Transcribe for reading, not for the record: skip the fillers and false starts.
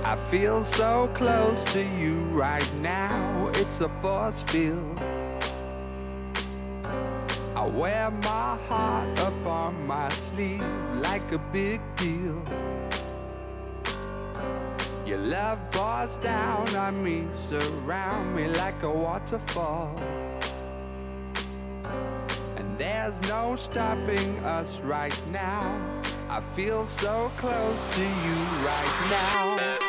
I feel so close to you right now. It's a force field. I wear my heart up on my sleeve like a big deal. Your love pours down on me, surround me like a waterfall. And there's no stopping us right now. I feel so close to you right now.